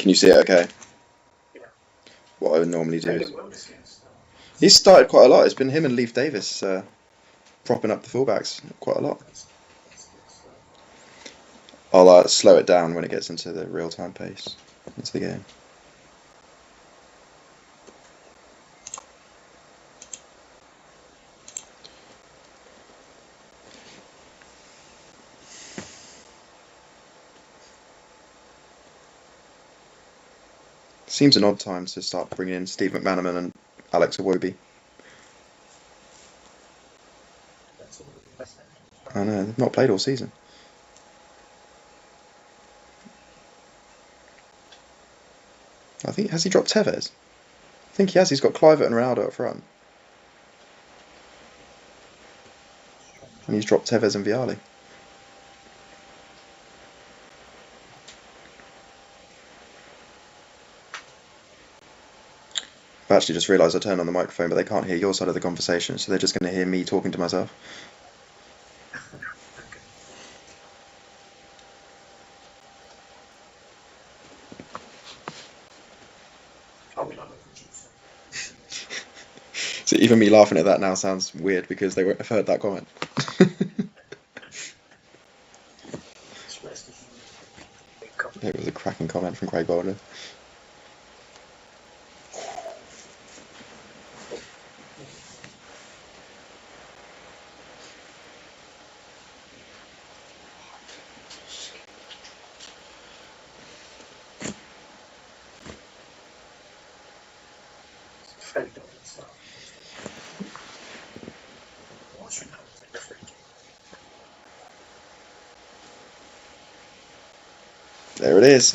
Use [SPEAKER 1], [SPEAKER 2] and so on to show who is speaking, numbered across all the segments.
[SPEAKER 1] Can you see it okay?
[SPEAKER 2] Yeah.
[SPEAKER 1] What I would normally do is...
[SPEAKER 2] Well this year, so.
[SPEAKER 1] He's started quite a lot. It's been him and Leif Davis propping up the fullbacks quite a lot. I'll slow it down when it gets into the real-time pace, into the game. Seems an odd time to start bringing in Steve McManaman and Alex Iwobi. I know, they've not played all season. I think, has he dropped Tevez? I think he has. He's got Kluivert and Ronaldo up front. And he's dropped Tevez and Vialli. I've actually just realised I turned on the microphone, but they can't hear your side of the conversation, so they're just going to hear me talking to myself. So even me laughing at that now sounds weird because they won't have heard that comment. It was a cracking comment from Craig Bolge. There it is.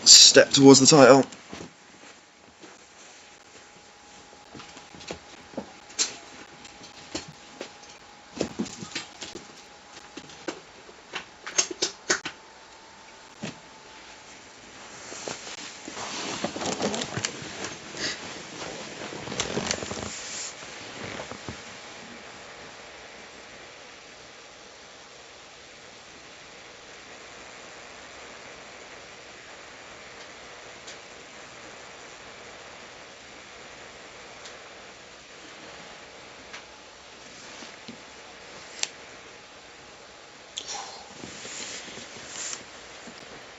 [SPEAKER 1] Step towards the title.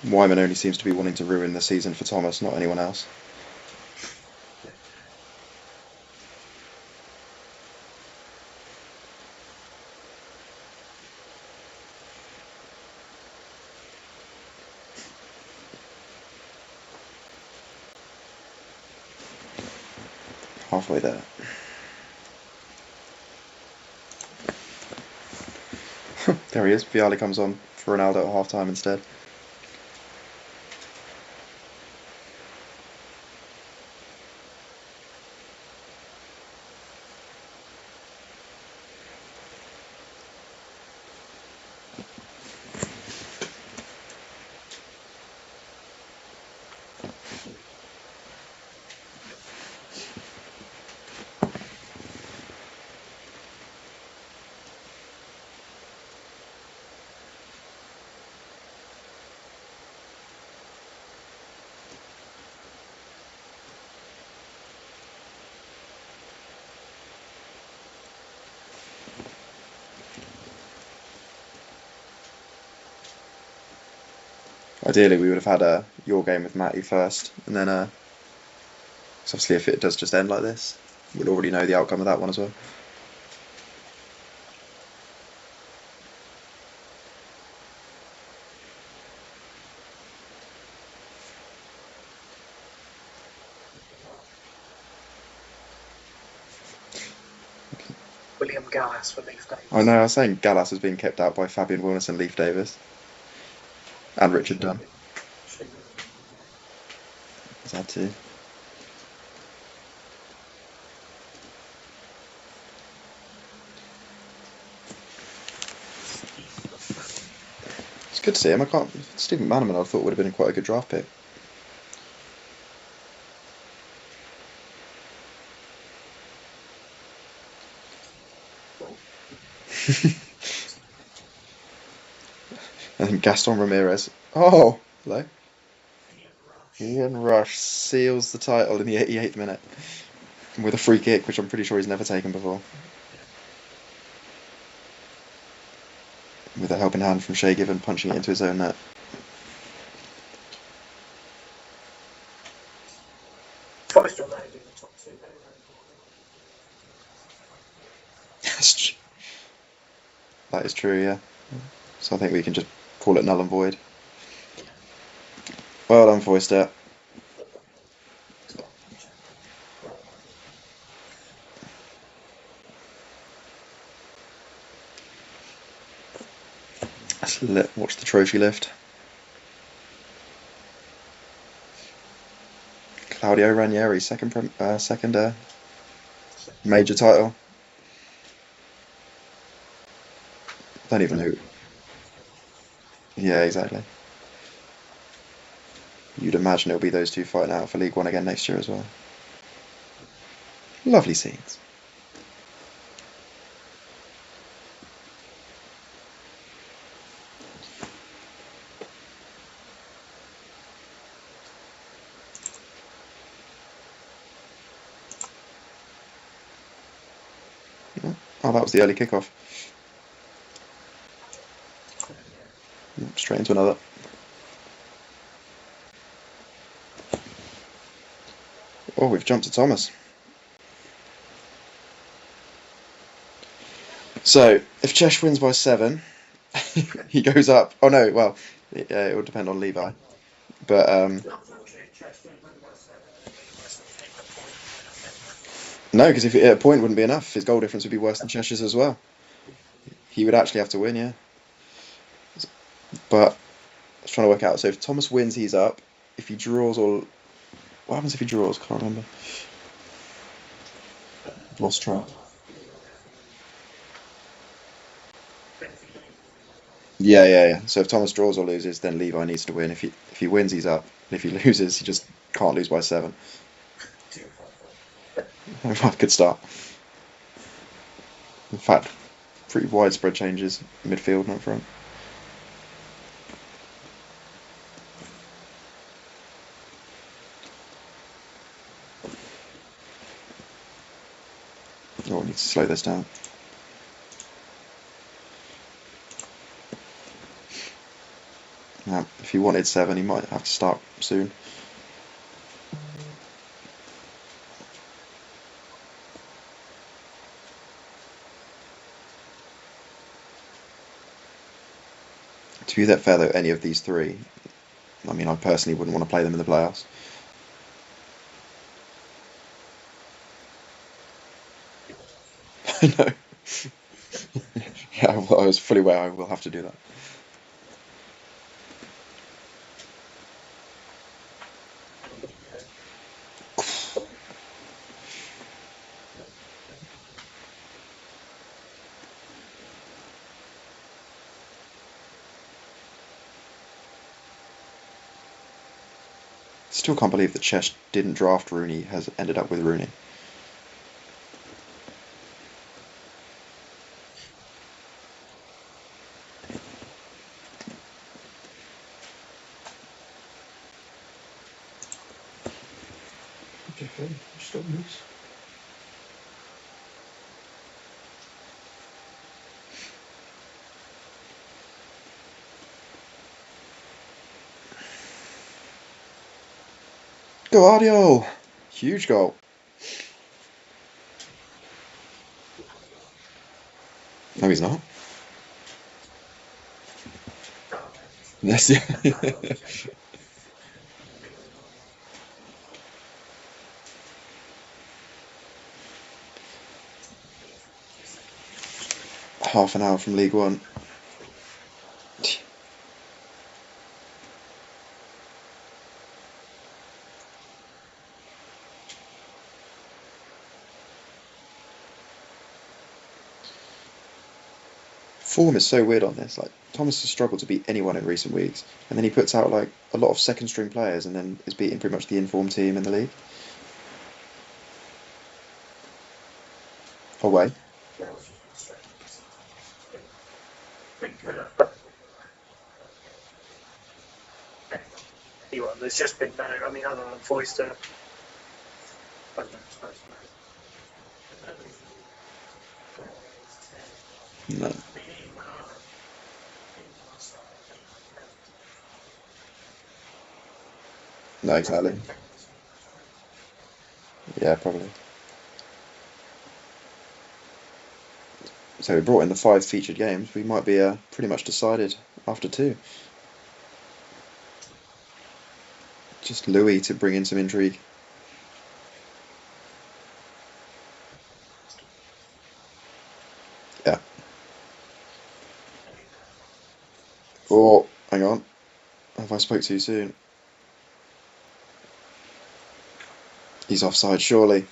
[SPEAKER 1] Wyman only seems to be wanting to ruin the season for Thomas, not anyone else. Halfway there. There he is. Vialli comes on for Ronaldo at half time instead. Ideally, we would have had your game with Matty first, and then, cause obviously, if it does just end like this, we'll already know the outcome of that one as well.
[SPEAKER 2] William Gallas for Leif Davis.
[SPEAKER 1] I know, I was saying Gallas has been kept out by Fabian Wilness and Leif Davis. And Richard Dunn. Is that too? It's good to see him. Stephen Manaman I thought would have been quite a good draft pick. And Gaston Ramirez. Oh, hello. Ian Rush seals the title in the 88th minute with a free kick, which I'm pretty sure he's never taken before. With a helping hand from Shay Given punching it into his own net.
[SPEAKER 2] Forrester are managing the top two.
[SPEAKER 1] That is true, yeah. So I think we can just call it null and void. Well done, Foyster. Let's watch the trophy lift. Claudio Ranieri, second major title. Don't even know. Yeah, exactly. You'd imagine it'll be those two fighting out for League One again next year as well. Lovely scenes. Oh, that was the early kickoff. Straight into another. Oh, we've jumped to Thomas. So, if Chesh wins by 7, he goes up. Oh no, well, it will depend on Levi. But, no, because if a point wouldn't be enough, his goal difference would be worse than Cheshire's as well. He would actually have to win, yeah. But I was trying to work out. So if Thomas wins, he's up. If he draws, or what happens if he draws? Can't remember. Lost track. Yeah. So if Thomas draws or loses, then Levi needs to win. If he wins, he's up. And if he loses, he just can't lose by 7. Good start. In fact, pretty widespread changes midfield and up front. Oh, I need to slow this down. Now, if he wanted 7, he might have to start soon. To be that fair though, any of these 3, I mean, I personally wouldn't want to play them in the playoffs. I know. Yeah, I was fully aware I will have to do that. Still can't believe that Chesh didn't draft Rooney, has ended up with Rooney. Guardiola! Huge goal. No, he's not. Yes, yeah. Half an hour from League One. Form is so weird on this. Like, Thomas has struggled to beat anyone in recent weeks, and then he puts out like a lot of second string players, and then is beating pretty much the informed team in the league. Away.
[SPEAKER 2] anyone. There's just been no. I mean, other than Foyster. I don't know, I suppose
[SPEAKER 1] No. No, exactly. Yeah, probably. So we brought in the 5 featured games. We might be pretty much decided after 2. Just Louis to bring in some intrigue. Yeah. Oh, hang on. Have I spoke too soon? He's offside, surely.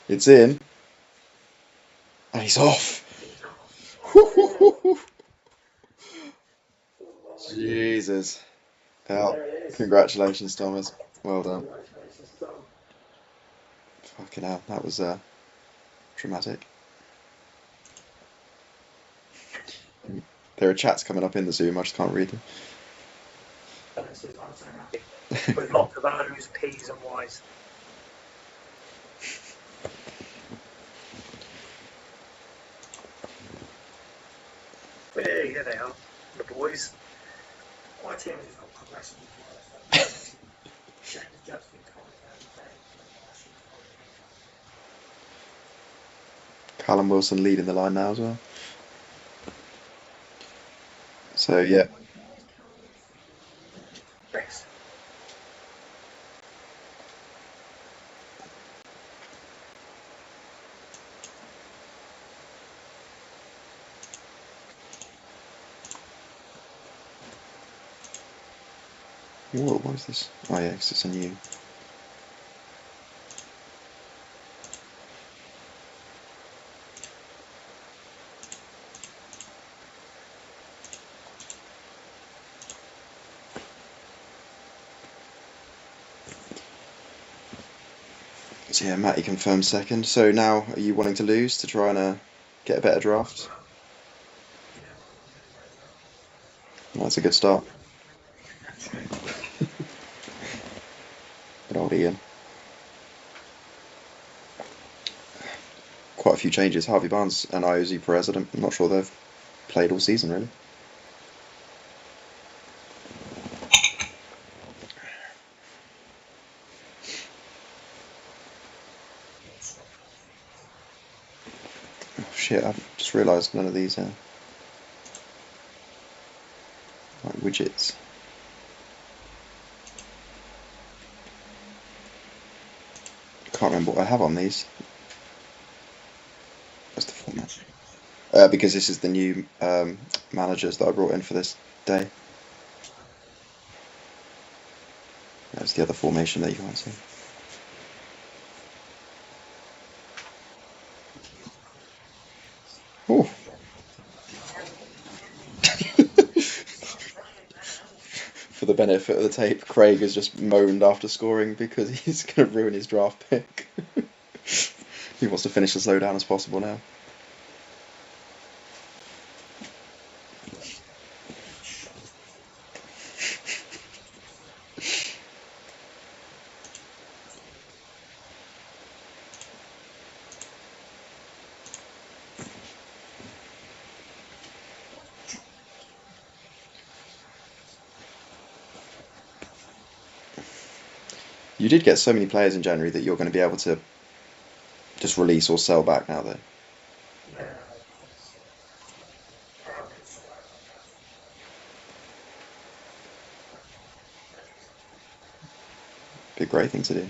[SPEAKER 1] It's in. And he's off. Jesus. Yeah. Congratulations, Thomas. Well done. Fucking hell, that was dramatic. There are chats coming up in the Zoom, I just can't read them.
[SPEAKER 2] with lots of O's, P's, and Y's. Hey, here they are, the boys. My team is not progressing.
[SPEAKER 1] Callum Wilson leading the line now as well. So, yeah.
[SPEAKER 2] Thanks.
[SPEAKER 1] What is this? Oh, yeah, 'cause it's a new. So yeah, Matty confirmed second. So now, are you wanting to lose to try and get a better draft? Well, that's a good start. Good old Ian. Quite a few changes. Harvey Barnes and Iosi Perez. I'm not sure they've played all season really. Oh shit! I've just realised none of these are like widgets. Can't remember what I have on these. What's the format? Because this is the new managers that I brought in for this day. That's the other formation that you can't see. Oh. For the benefit of the tape, Craig has just moaned after scoring because he's going to ruin his draft pick. He wants to finish as low down as possible now. You did get so many players in January that you're going to be able to just release or sell back now, though. Be a great thing to do.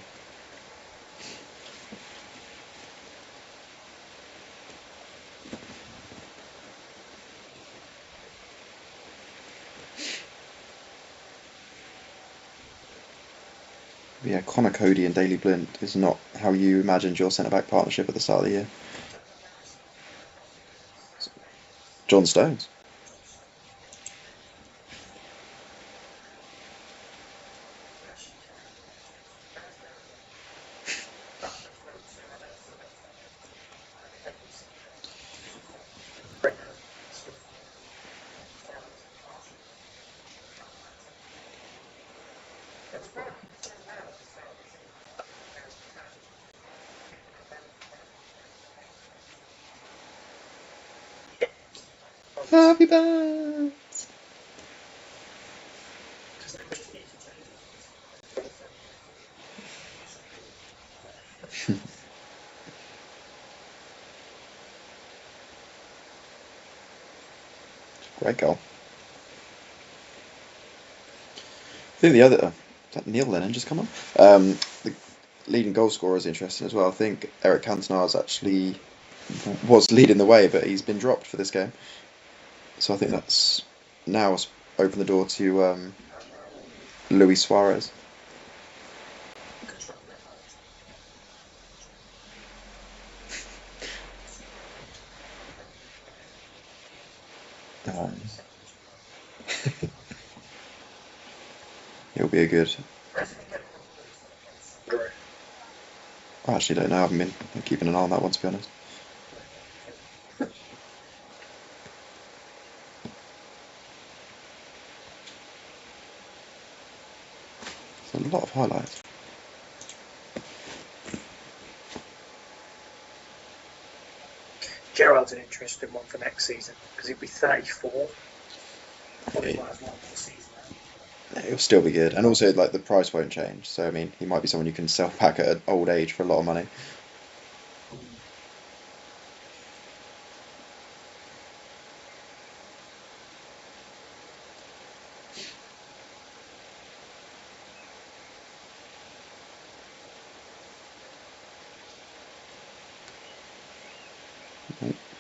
[SPEAKER 1] But yeah, Connor Cody and Daley Blind is not how you imagined your centre-back partnership at the start of the year. John Stones. Happy birthday. Great goal. I think the other, is that Neil Lennon just come on? The leading goal scorer is interesting as well. I think Eric Cantona's actually was leading the way, but he's been dropped for this game. So I think that's now opened the door to Luis Suarez. He'll be a good. I actually don't know. I haven't been keeping an eye on that one, to be honest. There's a lot of highlights.
[SPEAKER 2] Gerald's an interesting one for next season because he'll be 34. Probably might have one more season now.
[SPEAKER 1] He'll still be good, and also like the price won't change. So I mean, he might be someone you can sell back at an old age for a lot of money.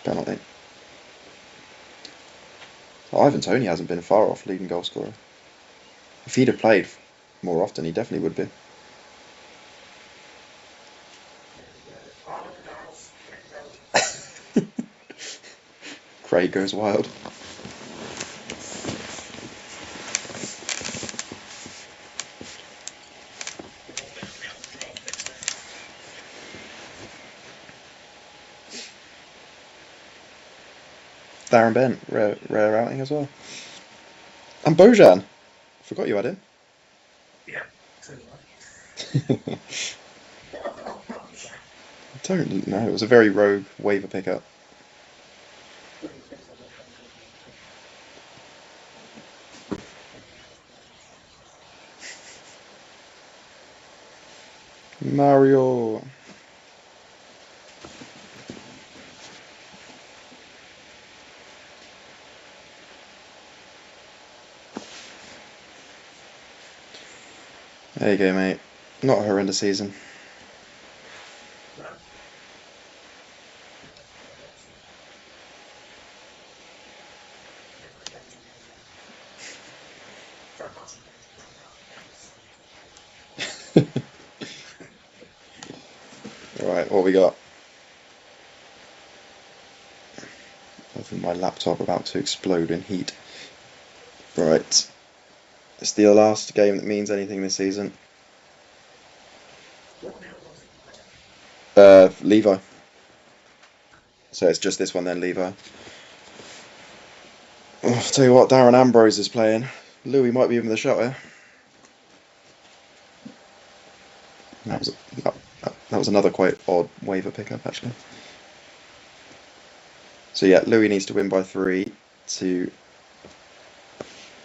[SPEAKER 1] Penalty. Ivan Toney hasn't been far off leading goal scorer. If he'd have played more often, he definitely would be. Craig goes wild. Darren Bent, rare outing as well. And Bojan. Forgot you had him.
[SPEAKER 2] Yeah.
[SPEAKER 1] I don't know. It was a very rogue waiver pickup. Mario. There you go, mate. Not a horrendous season. Alright, what we got? I think my laptop about to explode in heat. Right. It's the last game that means anything this season. Levi. So it's just this one then, Levi. Oh, I'll tell you what, Darren Ambrose is playing. Louis might be even the shot here. That was another quite odd waiver pickup, actually. So yeah, Louis needs to win by 3 to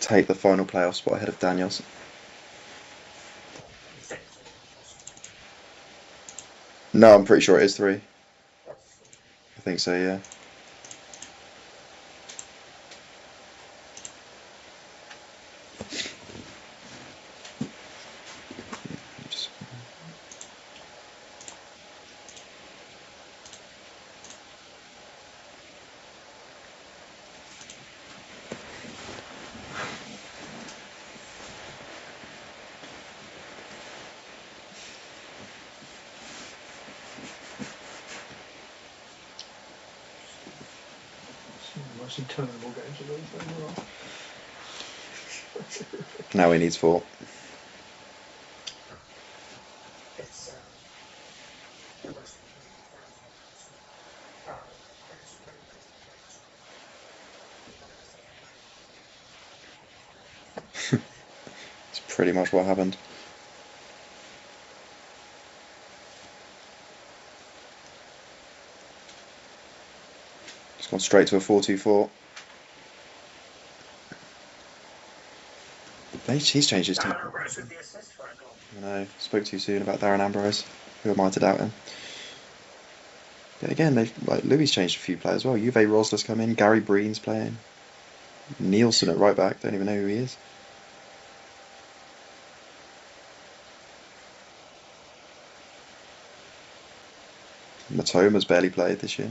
[SPEAKER 1] take the final playoff spot ahead of Daniels. No, I'm pretty sure it is 3. I think so, yeah. Now he needs 4. It's pretty much what happened. Gone straight to a 4-2-4. He's changed his team.
[SPEAKER 2] Ambrose with the assist for a goal.
[SPEAKER 1] I know. Spoke too soon about Darren Ambrose. Who am I to doubt him? But again, Louis changed a few players as well. Juve Rosler's come in. Gary Breen's playing. Nielsen at right back. Don't even know who he is. Matoma's barely played this year.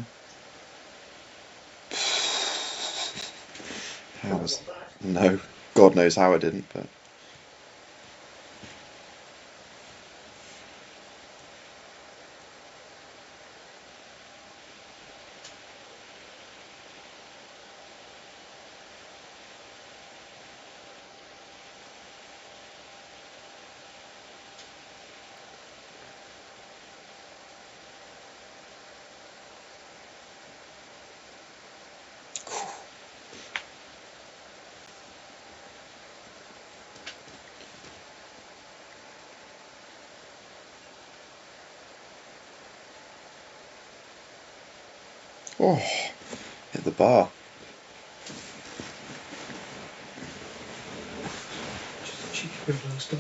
[SPEAKER 1] No, God knows how I didn't, but. Oh, hit the bar.
[SPEAKER 2] Just a cheeky bit of stuff.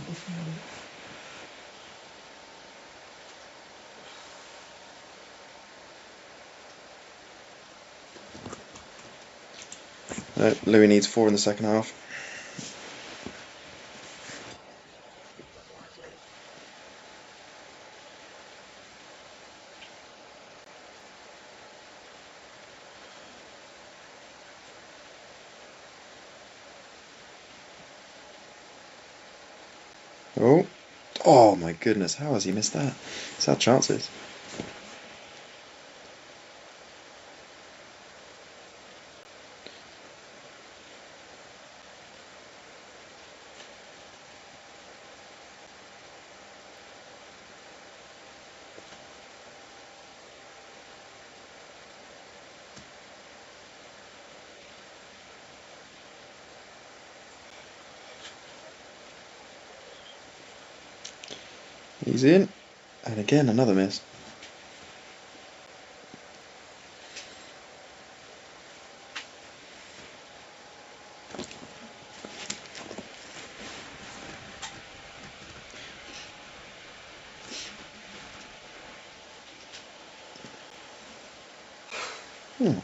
[SPEAKER 1] No, Louis needs 4 in the second half. Oh my goodness, how has he missed that? He's had chances. He's in. And again, another miss.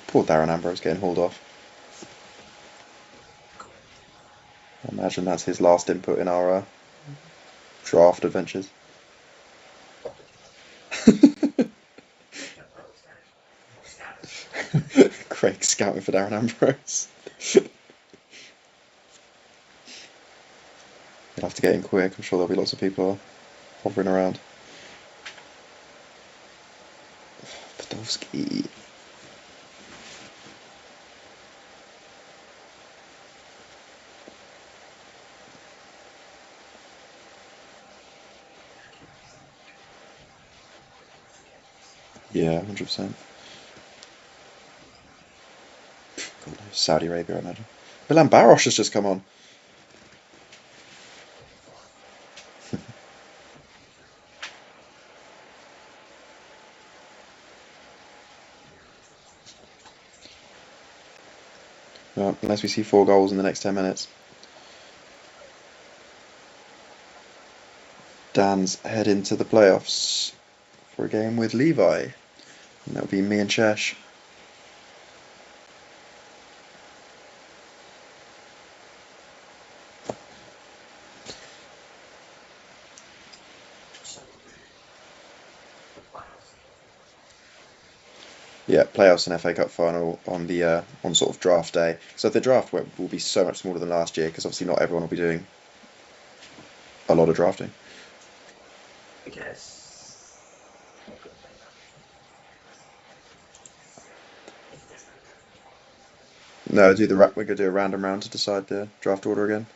[SPEAKER 1] Poor Darren Ambrose getting hauled off. I imagine that's his last input in our draft adventures. Craig scouting for Darren Ambrose. You'll have to get in quick. I'm sure there'll be lots of people hovering around. Podolski. Yeah, 100%. God knows, Saudi Arabia, I imagine. Milan Baros has just come on. Well, unless we see 4 goals in the next 10 minutes. Dan's head into the playoffs for a game with Levi. And that'll be me and Chesh. Yeah, playoffs and FA Cup final on the on sort of draft day. So the draft will be so much smaller than last year because obviously not everyone will be doing a lot of drafting.
[SPEAKER 2] Because
[SPEAKER 1] No, we're gonna do a random round to decide the draft order again,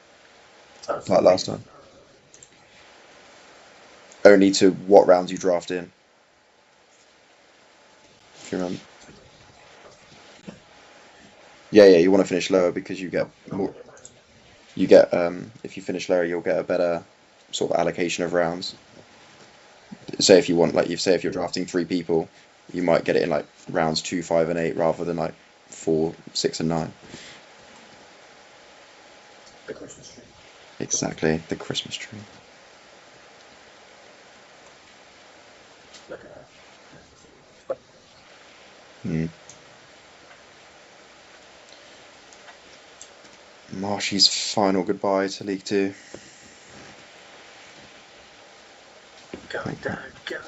[SPEAKER 1] like last time. Only to what rounds you draft in. If you remember. Yeah, you want to finish lower because you get more. You get if you finish lower, you'll get a better sort of allocation of rounds. Say if you want, like you say, if you're drafting 3 people, you might get it in like rounds 2, 5, and 8 rather than like 4, 6, and 9.
[SPEAKER 2] The Christmas tree.
[SPEAKER 1] Exactly, the Christmas tree.
[SPEAKER 2] Look at that.
[SPEAKER 1] Hmm. Marshy's final goodbye to League Two.
[SPEAKER 2] Going down, going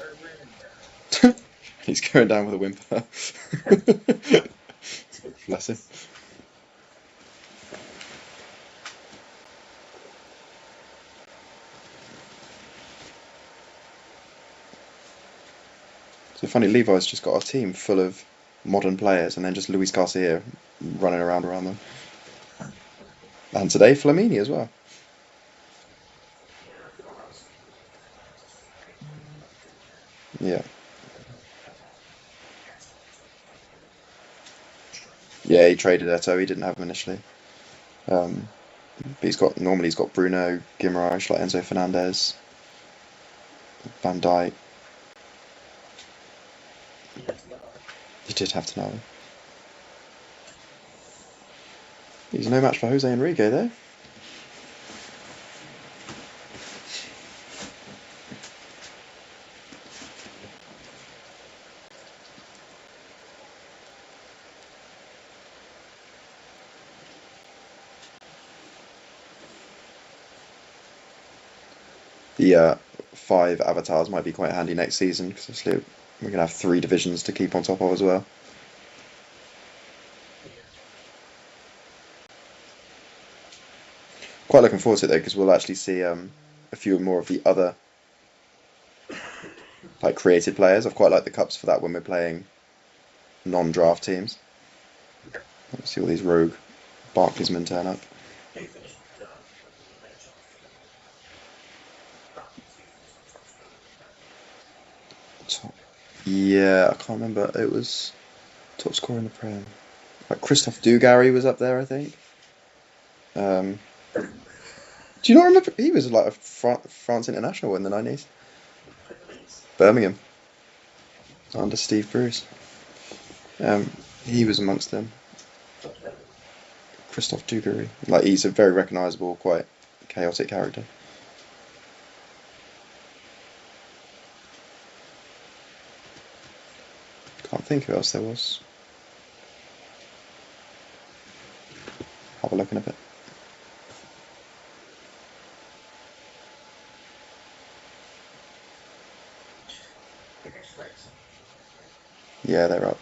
[SPEAKER 2] down.
[SPEAKER 1] He's going down with a whimper. Bless him. So funny, Levi's just got a team full of modern players and then just Luis Garcia running around them. And today, Flamini as well. Yeah. Yeah, he traded Eto. He didn't have him initially. But he's got Bruno, Guimaraes, like Enzo Fernandez, Van Dijk. You did have to know. He's no match for Jose Enrique, though. The 5 avatars might be quite handy next season because obviously we're going to have 3 divisions to keep on top of as well. Quite looking forward to it though because we'll actually see a few more of the other like created players. I've quite liked the cups for that when we're playing non-draft teams. Let's see all these rogue Barclaysmen turn up. Yeah, I can't remember. It was top scorer in the Prem. Like Christophe Dugarry was up there, I think. Do you not remember? He was like a France international in the 90s. Birmingham. Under Steve Bruce. He was amongst them. Christophe Dugarry. Like, he's a very recognisable, quite chaotic character. Can't think who else there was. Have a look in a bit. Yeah, they're up.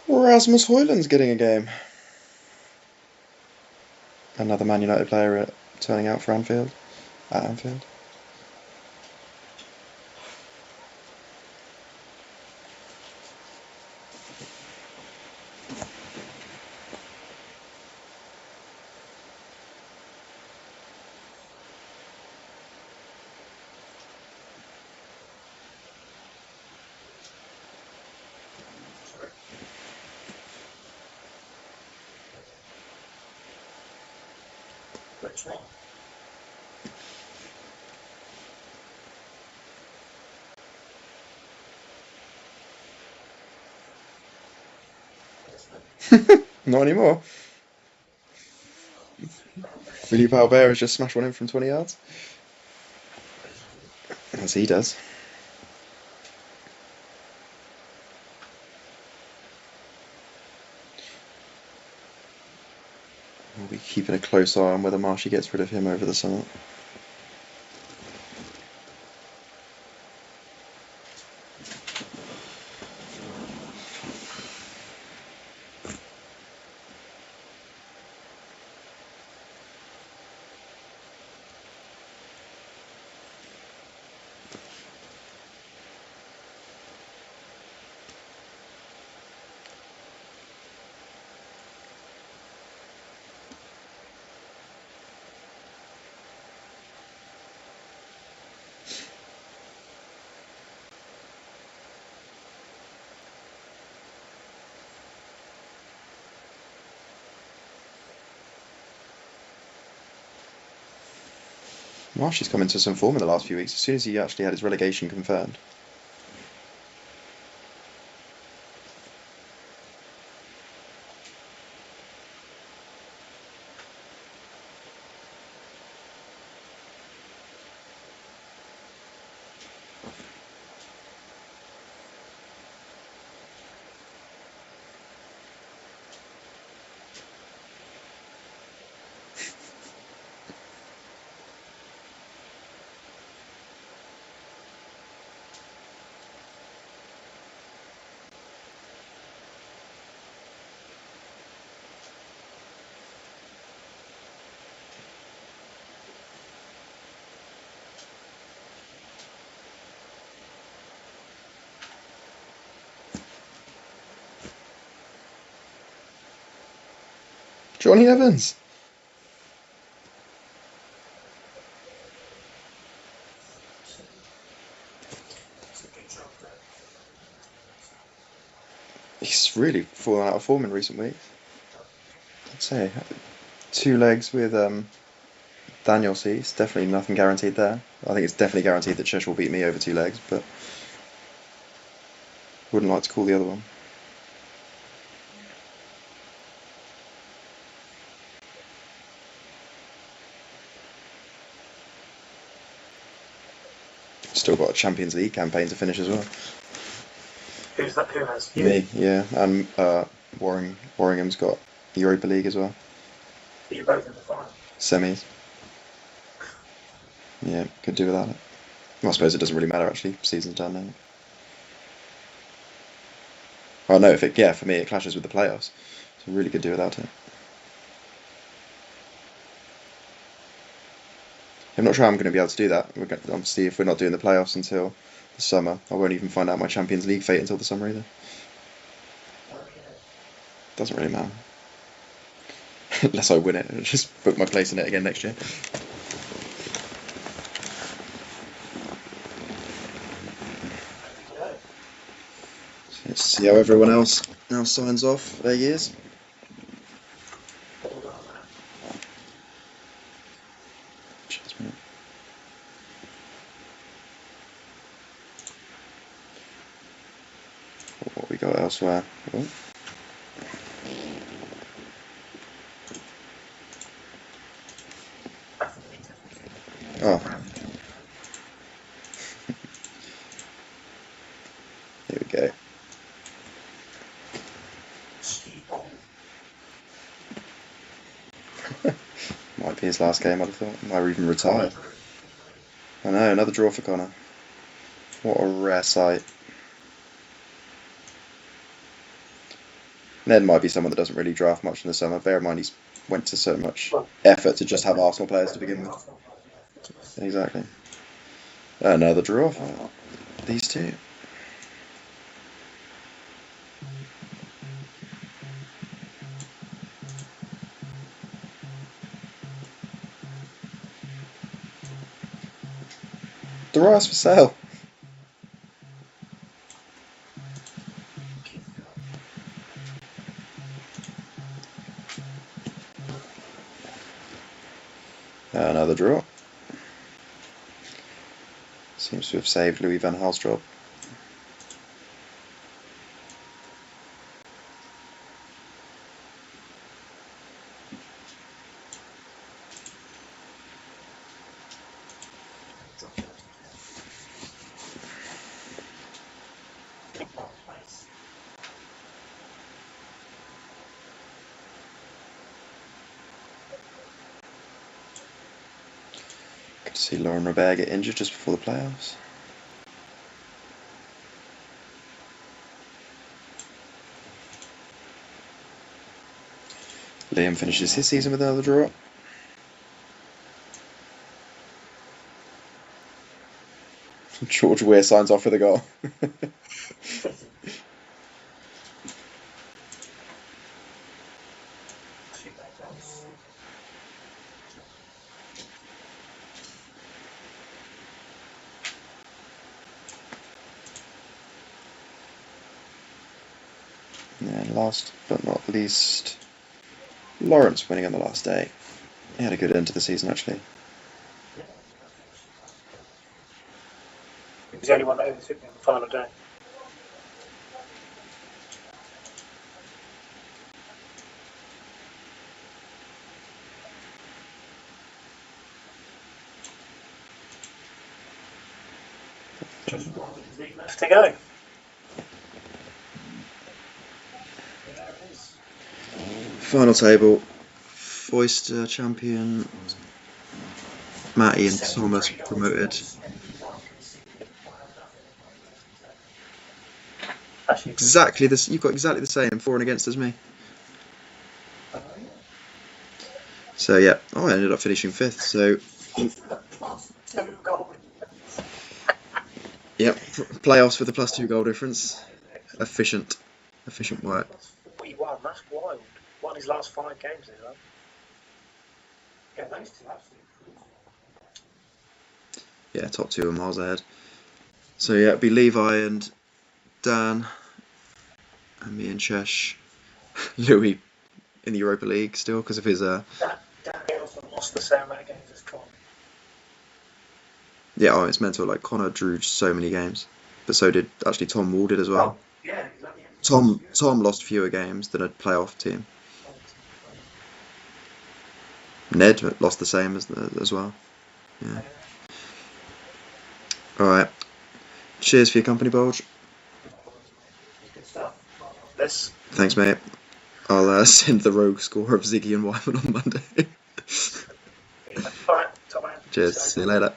[SPEAKER 1] Rasmus Højlund's getting a game. Another Man United player turning out for Anfield. At Anfield.
[SPEAKER 2] Which one?
[SPEAKER 1] Not anymore. Philippe Albert has just smashed one in from 20 yards. As he does. We'll be keeping a close eye on whether Marshy gets rid of him over the summer. Marshy's come into some form in the last few weeks. As soon as he actually had his relegation confirmed. Johnny Evans. He's really fallen out of form in recent weeks. I'd say 2 legs with Dauncey. It's definitely nothing guaranteed there. I think it's definitely guaranteed that Cheshire will beat me over 2 legs, but wouldn't like to call the other one. Still got a Champions League campaign to finish as well.
[SPEAKER 2] Who's that? Who has?
[SPEAKER 1] Me, yeah. And Warringham's got the Europa League as well.
[SPEAKER 2] You're both in the final.
[SPEAKER 1] Semis. Yeah, could do without it. Well, I suppose it doesn't really matter actually. Season's done now. Well, no, for me it clashes with the playoffs. So really could do without it. I'm not sure I'm going to be able to do that. Obviously, if we're not doing the playoffs until the summer, I won't even find out my Champions League fate until the summer either. Doesn't really matter. Unless I win it, I'll just book my place in it again next year. So let's see how everyone else now signs off their years. What we got elsewhere? Oh. Oh. Here we go. Might be his last game, I'd have thought. Might even retired. I know, another draw for Connor. What a rare sight. Ned might be someone that doesn't really draft much in the summer. Bear in mind he's went to so much effort to just have Arsenal players to begin with. Exactly. Another draw for these two. The rice for sale. Another draw. Seems to have saved Louis van Gaal's job. Good to see Lauren Robert get injured just before the playoffs. Liam finishes his season with another draw. George Weir signs off with a goal. And last but not least, Lawrence winning on the last day. He had a good end to the season actually.
[SPEAKER 2] took me on the final day. Left to go.
[SPEAKER 1] Final table. Foyster champion. Matty and Thomas promoted. Exactly this. You've got exactly the same for and against as me. So yeah, I ended up finishing 5th. So yep, playoffs with a +2 goal difference. Efficient work.
[SPEAKER 2] 41. That's wild. Won his last 5 games as well. Yeah, those two absolutely.
[SPEAKER 1] Yeah, top 2 are miles ahead. So yeah, it'd be Levi and Dan, and me and Chesh. Louis in the Europa League still because of his.
[SPEAKER 2] Dan lost the same amount of games as Con.
[SPEAKER 1] Yeah, oh, it's mental. Like Connor drew so many games, but so did actually Tom Wall did as well.
[SPEAKER 2] Oh, yeah, exactly.
[SPEAKER 1] Tom lost fewer games than a playoff team. Ned lost the same as well. Yeah. All right. Cheers for your company, Bolge.
[SPEAKER 2] Good stuff. This.
[SPEAKER 1] Thanks, mate. I'll send the rogue score of Ziggy and Wyman on Monday.
[SPEAKER 2] All right, top man.
[SPEAKER 1] Cheers. See you later.